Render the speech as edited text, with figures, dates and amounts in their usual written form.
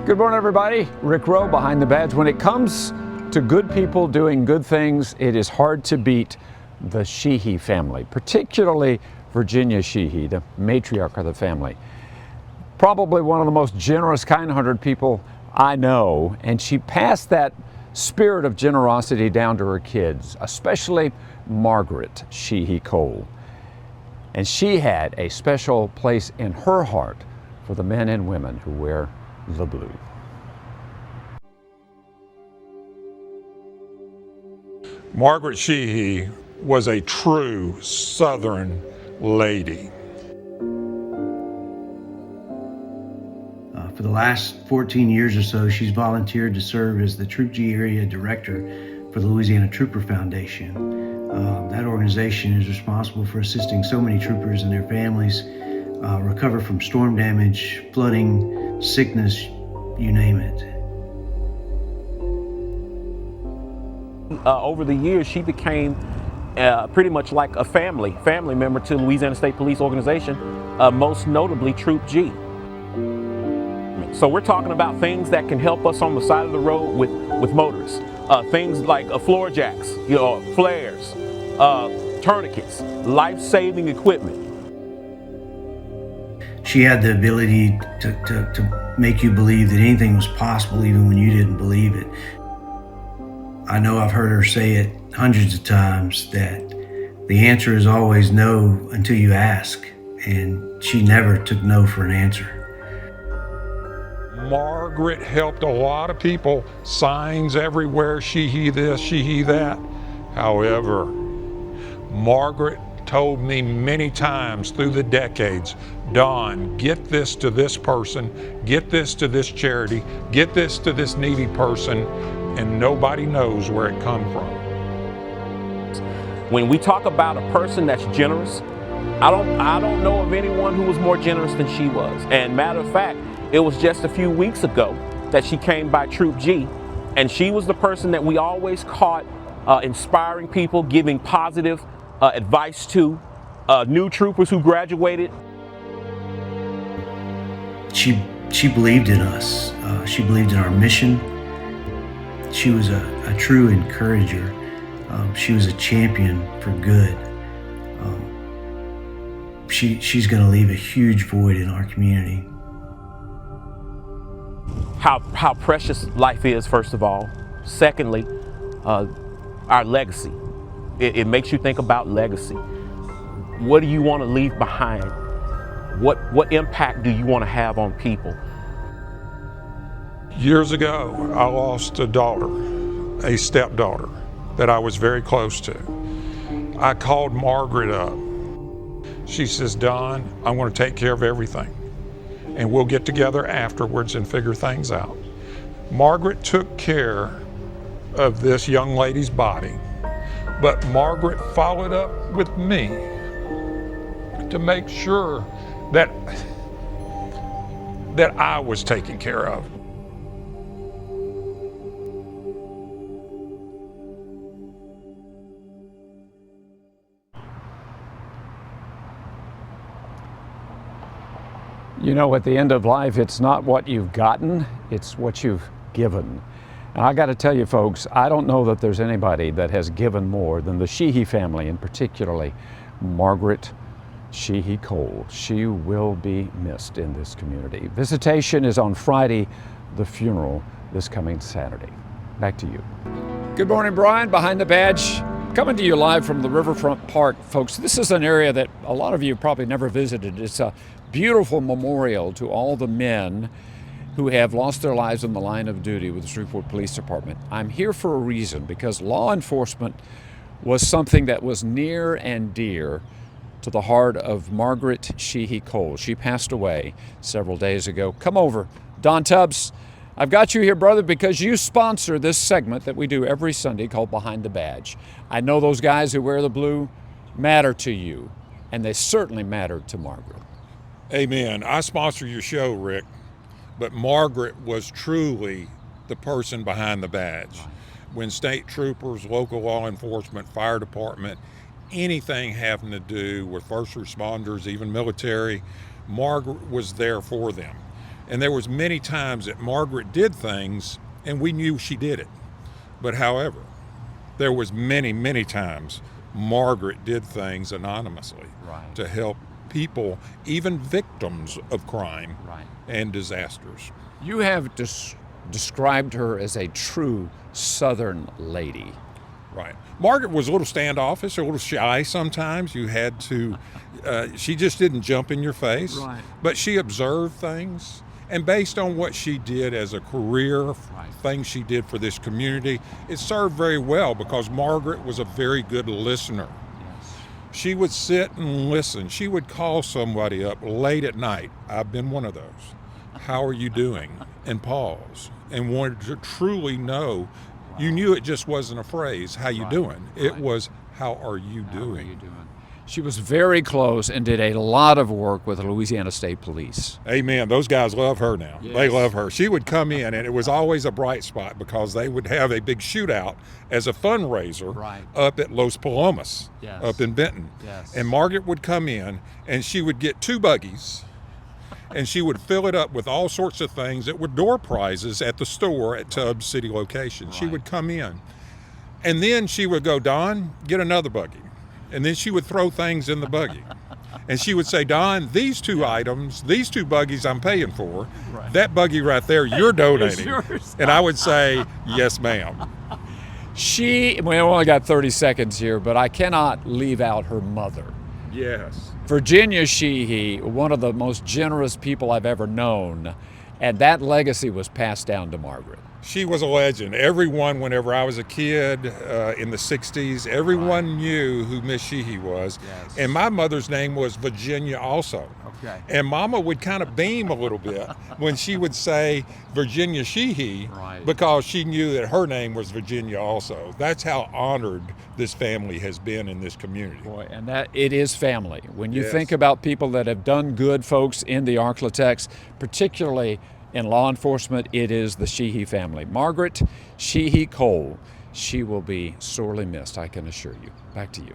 Good morning, everybody. Rick Rowe behind the badge. When it comes to good people doing good things, it is hard to beat the Shehee family, particularly Virginia Shehee, the matriarch of the family. Probably one of the most generous, kind-hearted people I know, and she passed that spirit of generosity down to her kids, especially Margaret Shehee Cole. And she had a special place in her heart for the men and women who wear the blue. Margaret Shehee was a true Southern lady. For the last 14 years or so, she's volunteered to serve as the Troop G Area Director for the Louisiana Trooper Foundation. That organization is responsible for assisting so many troopers and their families recover from storm damage, flooding, sickness, you name it. Over the years, she became pretty much like a family member to the Louisiana State Police organization, most notably Troop G. So we're talking about things that can help us on the side of the road with motorists. Things like floor jacks, flares, tourniquets, life-saving equipment. She had the ability to make you believe that anything was possible even when you didn't believe it. I know I've heard her say it hundreds of times that the answer is always no until you ask, and she never took no for an answer. Margaret helped a lot of people, signs everywhere, Shehee this, Shehee that. However, Margaret told me many times through the decades, Don, get this to this person, get this to this charity, get this to this needy person, and nobody knows where it come from. When we talk about a person that's generous, I don't know of anyone who was more generous than she was. And matter of fact, it was just a few weeks ago that she came by Troop G, and she was the person that we always caught inspiring people, giving positive advice to new troopers who graduated. She believed in us. She believed in our mission. She was a true encourager. She was a champion for good. She's going to leave a huge void in our community. How precious life is, first of all. Secondly, our legacy. It makes you think about legacy. What do you want to leave behind? What impact do you want to have on people? Years ago, I lost a daughter, a stepdaughter that I was very close to. I called Margaret up. She says, Don, I'm going to take care of everything, and we'll get together afterwards and figure things out. Margaret took care of this young lady's body, but Margaret followed up with me to make sure that I was taken care of. You know, at the end of life, it's not what you've gotten, it's what you've given. And I got to tell you, folks, I don't know that there's anybody that has given more than the Shehee family, and particularly Margaret Shehee Cole. She will be missed in this community. Visitation is on Friday, the funeral this coming Saturday. Back to you. Good morning, Brian, behind the badge. Coming to you live from the Riverfront Park, folks. This is an area that a lot of you probably never visited. It's a beautiful memorial to all the men who have lost their lives in the line of duty with the Shreveport Police Department. I'm here for a reason, because law enforcement was something that was near and dear to the heart of Margaret Shehee Cole. She passed away several days ago. Come over. Don Tubbs, I've got you here, brother, because you sponsor this segment that we do every Sunday called Behind the Badge. I know those guys who wear the blue matter to you, and they certainly mattered to Margaret. Amen. I sponsor your show, Rick, but Margaret was truly the person behind the badge. When state troopers, local law enforcement, fire department, anything having to do with first responders, even military, Margaret was there for them. And there was many times that Margaret did things and we knew she did it. But however, there was many times Margaret did things anonymously Right. to help people, even victims of crime Right. and disasters. You have described her as a true Southern lady. Right. Margaret was a little standoffish, a little shy sometimes. You had to, she just didn't jump in your face. Right. But she observed things. And based on what she did as a career, things she did for this community, it served very well because Margaret was a very good listener. Yes. She would sit and listen. She would call somebody up late at night. I've been one of those. How are you doing? And pause and wanted to truly know. You knew it just wasn't a phrase, how you doing? It was, how are you doing? How are you doing? She was very close and did a lot of work with the Louisiana State Police. Amen. Those guys love her now. Yes. They love her. She would come in, and it was always a bright spot because they would have a big shootout as a fundraiser Right. up at Los Palomas, Yes. up in Benton. Yes. And Margaret would come in, and she would get 2 buggies, and she would fill it up with all sorts of things that were door prizes at the store at Tubbs City location. She Right. would come in, and then she would go, Don, get another buggy. And then she would throw things in the buggy. And she would say, Don, these 2 items, these 2 buggies I'm paying for, Right. that buggy right there, you're donating. yours. And I would say, yes, ma'am. We only got 30 seconds here, but I cannot leave out her mother. Yes. Virginia Shehee, one of the most generous people I've ever known, and that legacy was passed down to Margaret. She was a legend. Everyone, whenever I was a kid in the 60s, everyone knew who Miss Shehee was. Yes. And my mother's name was Virginia also. Okay. And Mama would kind of beam a little bit when she would say Virginia Shehee Right. because she knew that her name was Virginia also. That's how honored this family has been in this community. Boy, and that it is family. When you Yes. think about people that have done good, folks in the Arklatex, particularly in law enforcement, it is the Shehee family. Margaret Shehee Cole, she will be sorely missed, I can assure you. Back to you.